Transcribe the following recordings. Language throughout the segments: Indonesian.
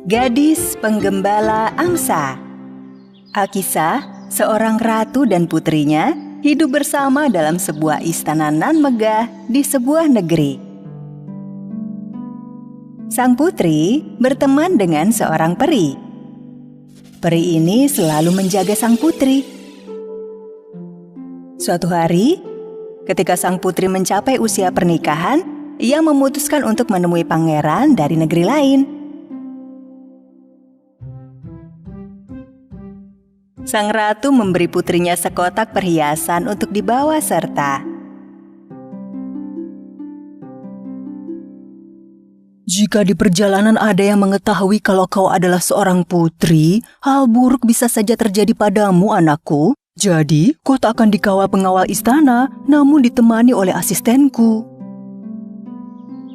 Gadis Penggembala Angsa. Alkisah, seorang ratu dan putrinya hidup bersama dalam sebuah istana nan megah di sebuah negeri. Sang putri berteman dengan seorang peri. Peri ini selalu menjaga sang putri. Suatu hari, ketika sang putri mencapai usia pernikahan, ia memutuskan untuk menemui pangeran dari negeri lain. Sang ratu memberi putrinya sekotak perhiasan untuk dibawa serta. Jika di perjalanan ada yang mengetahui kalau kau adalah seorang putri, hal buruk bisa saja terjadi padamu, anakku. Jadi, kau tak akan dikawal pengawal istana, namun ditemani oleh asistenku.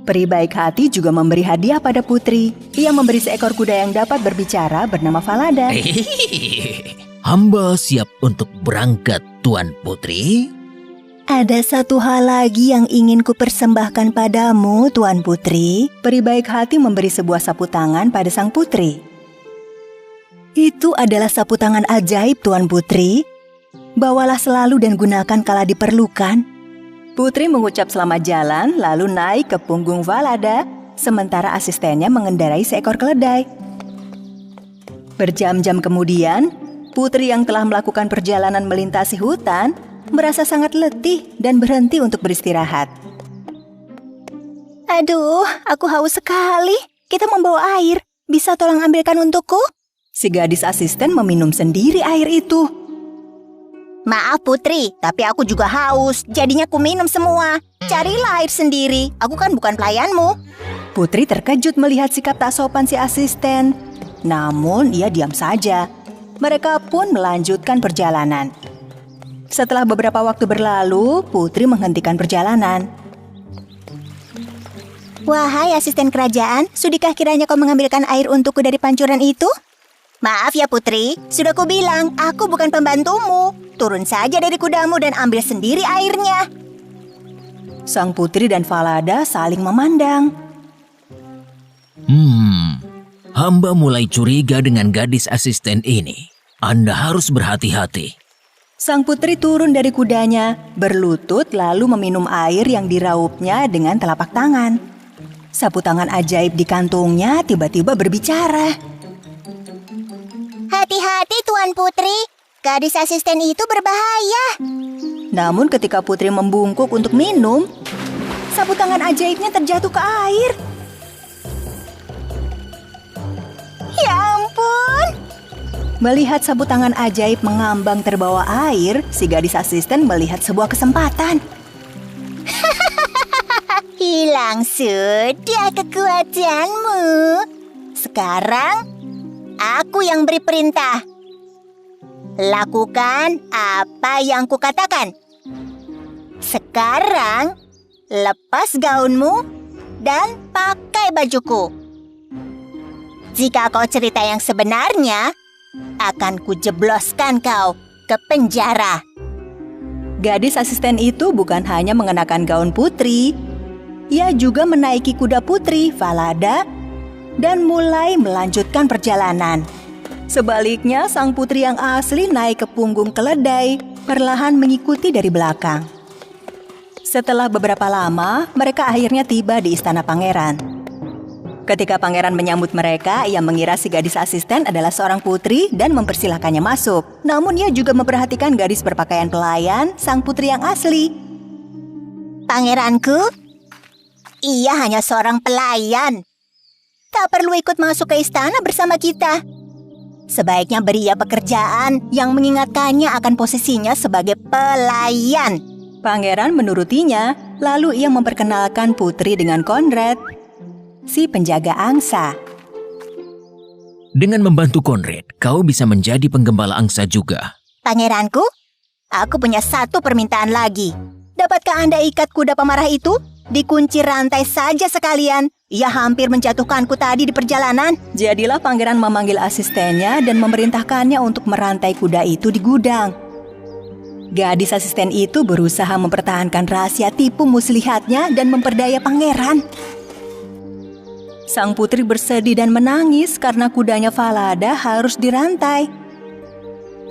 Peri baik hati juga memberi hadiah pada putri. Ia memberi seekor kuda yang dapat berbicara bernama Falada. Hamba siap untuk berangkat, Tuan Putri. Ada satu hal lagi yang ingin kupersembahkan padamu, Tuan Putri. Peri baik hati memberi sebuah sapu tangan pada sang putri. Itu adalah sapu tangan ajaib, Tuan Putri. Bawalah selalu dan gunakan kala diperlukan. Putri mengucap selamat jalan lalu naik ke punggung Falada, sementara asistennya mengendarai seekor keledai. Berjam-jam kemudian, putri yang telah melakukan perjalanan melintasi hutan merasa sangat letih dan berhenti untuk beristirahat. Aduh, aku haus sekali. Kita membawa air. Bisa tolong ambilkan untukku? Si gadis asisten meminum sendiri air itu. Maaf Putri, tapi aku juga haus. Jadinya ku minum semua. Carilah air sendiri. Aku kan bukan pelayanmu. Putri terkejut melihat sikap tak sopan si asisten. Namun ia diam saja. Mereka pun melanjutkan perjalanan. Setelah beberapa waktu berlalu, Putri menghentikan perjalanan. Wahai asisten kerajaan, sudikah kiranya kau mengambilkan air untukku dari pancuran itu? Maaf ya Putri, sudah kubilang aku bukan pembantumu. Turun saja dari kudamu dan ambil sendiri airnya. Sang putri dan Falada saling memandang. Hamba mulai curiga dengan gadis asisten ini. Anda harus berhati-hati. Sang putri turun dari kudanya, berlutut lalu meminum air yang diraupnya dengan telapak tangan. Sapu tangan ajaib di kantungnya tiba-tiba berbicara. Hati-hati Tuan Putri, gadis asisten itu berbahaya. Namun ketika putri membungkuk untuk minum, sapu tangan ajaibnya terjatuh ke air. Ya ampun! Melihat sapu tangan ajaib mengambang terbawa air, si gadis asisten melihat sebuah kesempatan. Hilang sudah kekuatanmu. Sekarang aku yang beri perintah. Lakukan apa yang kukatakan. Sekarang, lepas gaunmu dan pakai bajuku. Jika kau cerita yang sebenarnya, akan kujebloskan kau ke penjara. Gadis asisten itu bukan hanya mengenakan gaun putri, ia juga menaiki kuda putri, Falada, dan mulai melanjutkan perjalanan. Sebaliknya, sang putri yang asli naik ke punggung keledai, perlahan mengikuti dari belakang. Setelah beberapa lama, mereka akhirnya tiba di istana pangeran. Ketika pangeran menyambut mereka, ia mengira si gadis asisten adalah seorang putri dan mempersilahkannya masuk. Namun ia juga memperhatikan gadis berpakaian pelayan, sang putri yang asli. Pangeranku, ia hanya seorang pelayan. Tak perlu ikut masuk ke istana bersama kita. Sebaiknya beri ia pekerjaan yang mengingatkannya akan posisinya sebagai pelayan. Pangeran menurutinya, lalu ia memperkenalkan putri dengan Conrad, si penjaga angsa. Dengan membantu Conrad, kau bisa menjadi penggembala angsa juga. Pangeranku, aku punya satu permintaan lagi. Dapatkah Anda ikat kuda pemarah itu? Dikunci rantai saja sekalian. Ia hampir menjatuhkanku tadi di perjalanan. Jadilah pangeran memanggil asistennya dan memerintahkannya untuk merantai kuda itu di gudang. Gadis asisten itu berusaha mempertahankan rahasia tipu muslihatnya dan memperdaya pangeran. Sang putri bersedih dan menangis karena kudanya Falada harus dirantai.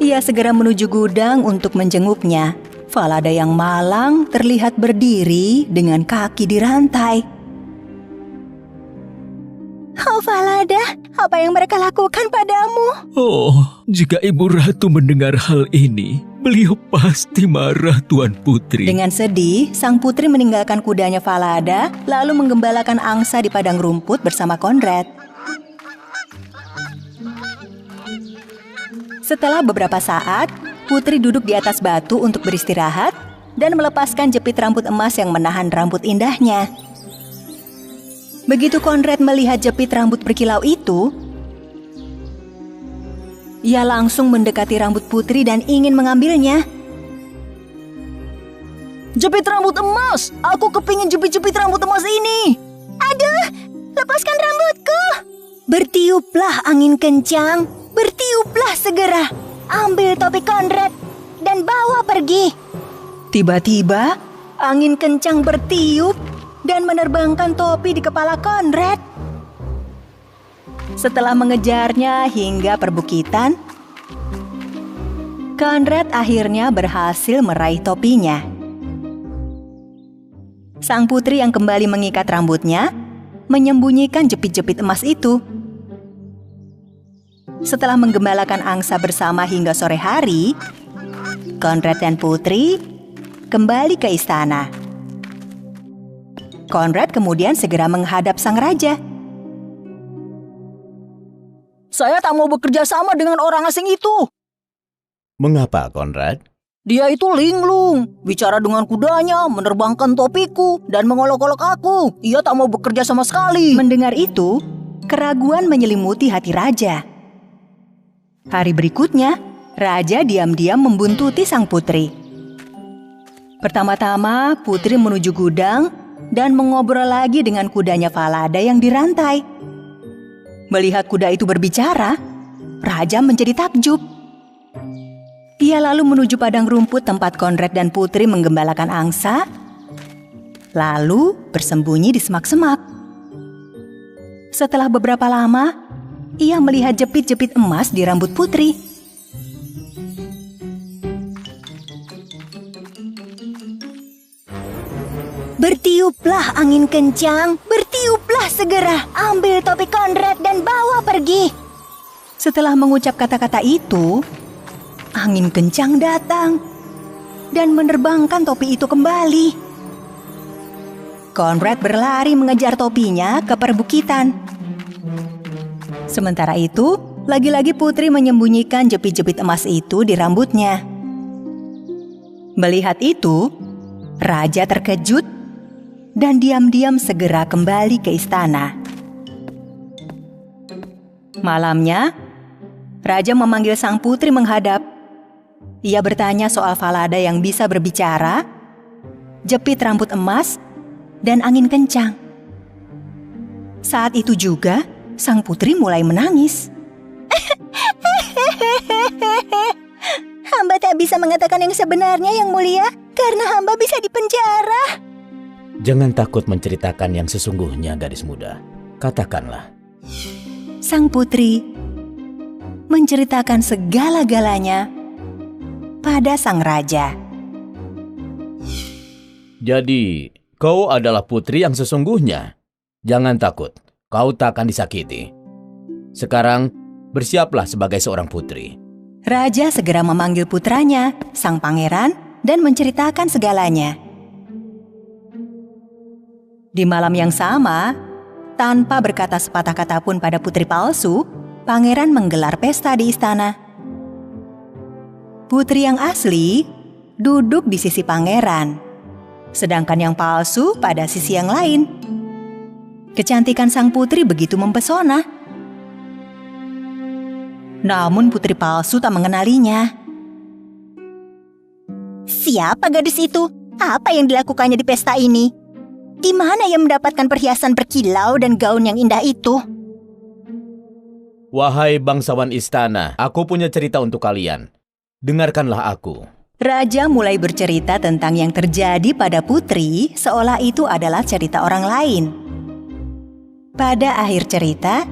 Ia segera menuju gudang untuk menjenguknya. Falada yang malang terlihat berdiri dengan kaki dirantai. Oh Falada, apa yang mereka lakukan padamu? Oh, jika Ibu Ratu mendengar hal ini, beliau pasti marah, Tuan Putri. Dengan sedih, sang putri meninggalkan kudanya Falada, lalu menggembalakan angsa di padang rumput bersama Conrad. Setelah beberapa saat, putri duduk di atas batu untuk beristirahat dan melepaskan jepit rambut emas yang menahan rambut indahnya. Begitu Conrad melihat jepit rambut berkilau itu, ia langsung mendekati rambut putri dan ingin mengambilnya. Jepit rambut emas! Aku kepingin jepit-jepit rambut emas ini! Aduh, lepaskan rambutku! Bertiuplah angin kencang, bertiuplah segera. Ambil topi Conrad dan bawa pergi. Tiba-tiba, angin kencang bertiup dan menerbangkan topi di kepala Conrad. Setelah mengejarnya hingga perbukitan, Conrad akhirnya berhasil meraih topinya. Sang putri yang kembali mengikat rambutnya, menyembunyikan jepit-jepit emas itu. Setelah menggembalakan angsa bersama hingga sore hari, Conrad dan putri kembali ke istana. Conrad kemudian segera menghadap sang raja. Saya tak mau bekerja sama dengan orang asing itu. Mengapa, Conrad? Dia itu linglung, bicara dengan kudanya, menerbangkan topiku, dan mengolok-olok aku. Ia tak mau bekerja sama sekali. Mendengar itu, keraguan menyelimuti hati raja. Hari berikutnya, raja diam-diam membuntuti sang putri. Pertama-tama, putri menuju gudang dan mengobrol lagi dengan kudanya Falada yang dirantai. Melihat kuda itu berbicara, raja menjadi takjub. Ia lalu menuju padang rumput tempat Conrad dan putri menggembalakan angsa, lalu bersembunyi di semak-semak. Setelah beberapa lama, ia melihat jepit-jepit emas di rambut putri. Bertiuplah angin kencang, bertiuplah segera. Ambil topi Conrad dan bawa pergi. Setelah mengucap kata-kata itu, angin kencang datang dan menerbangkan topi itu kembali. Conrad berlari mengejar topinya ke perbukitan. Sementara itu, lagi-lagi putri menyembunyikan jepit-jepit emas itu di rambutnya. Melihat itu, raja terkejut dan diam-diam segera kembali ke istana. Malamnya, raja memanggil sang putri menghadap. Ia bertanya soal Falada yang bisa berbicara, jepit rambut emas, dan angin kencang. Saat itu juga, sang putri mulai menangis. Hamba tak bisa mengatakan yang sebenarnya, Yang Mulia, karena hamba bisa dipenjara. Jangan takut menceritakan yang sesungguhnya, gadis muda. Katakanlah. Sang putri menceritakan segala-galanya pada sang raja. Jadi, kau adalah putri yang sesungguhnya. Jangan takut, kau tak akan disakiti. Sekarang, bersiaplah sebagai seorang putri. Raja segera memanggil putranya, sang pangeran, dan menceritakan segalanya. Di malam yang sama, tanpa berkata sepatah kata pun pada putri palsu, pangeran menggelar pesta di istana. Putri yang asli duduk di sisi pangeran, sedangkan yang palsu pada sisi yang lain. Kecantikan sang putri begitu mempesona. Namun putri palsu tak mengenalinya. Siapa gadis itu? Apa yang dilakukannya di pesta ini? Di mana ia mendapatkan perhiasan berkilau dan gaun yang indah itu? Wahai bangsawan istana, aku punya cerita untuk kalian. Dengarkanlah aku. Raja mulai bercerita tentang yang terjadi pada putri seolah itu adalah cerita orang lain. Pada akhir cerita,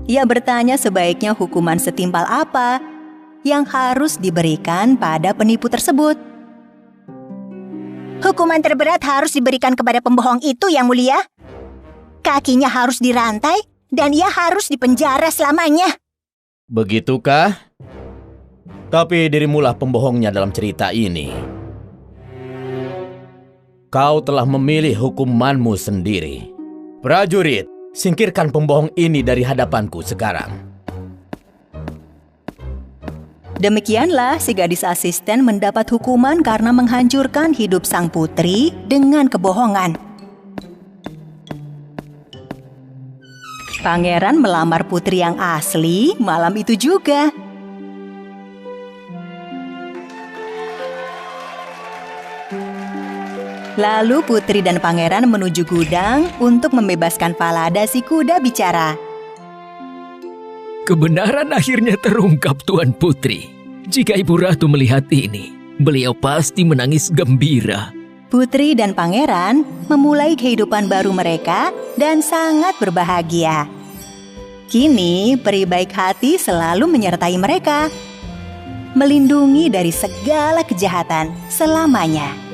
ia bertanya sebaiknya hukuman setimpal apa yang harus diberikan pada penipu tersebut. Hukuman terberat harus diberikan kepada pembohong itu, Yang Mulia. Kakinya harus dirantai dan ia harus dipenjara selamanya. Begitukah? Tapi dirimulah pembohongnya dalam cerita ini. Kau telah memilih hukumanmu sendiri. Prajurit, singkirkan pembohong ini dari hadapanku sekarang. Demikianlah si gadis asisten mendapat hukuman karena menghancurkan hidup sang putri dengan kebohongan. Pangeran melamar putri yang asli malam itu juga. Lalu putri dan pangeran menuju gudang untuk membebaskan Falada si kuda bicara. Kebenaran akhirnya terungkap, Tuan Putri. Jika Ibu Ratu melihat ini, beliau pasti menangis gembira. Putri dan pangeran memulai kehidupan baru mereka dan sangat berbahagia. Kini peri baik hati selalu menyertai mereka, melindungi dari segala kejahatan selamanya.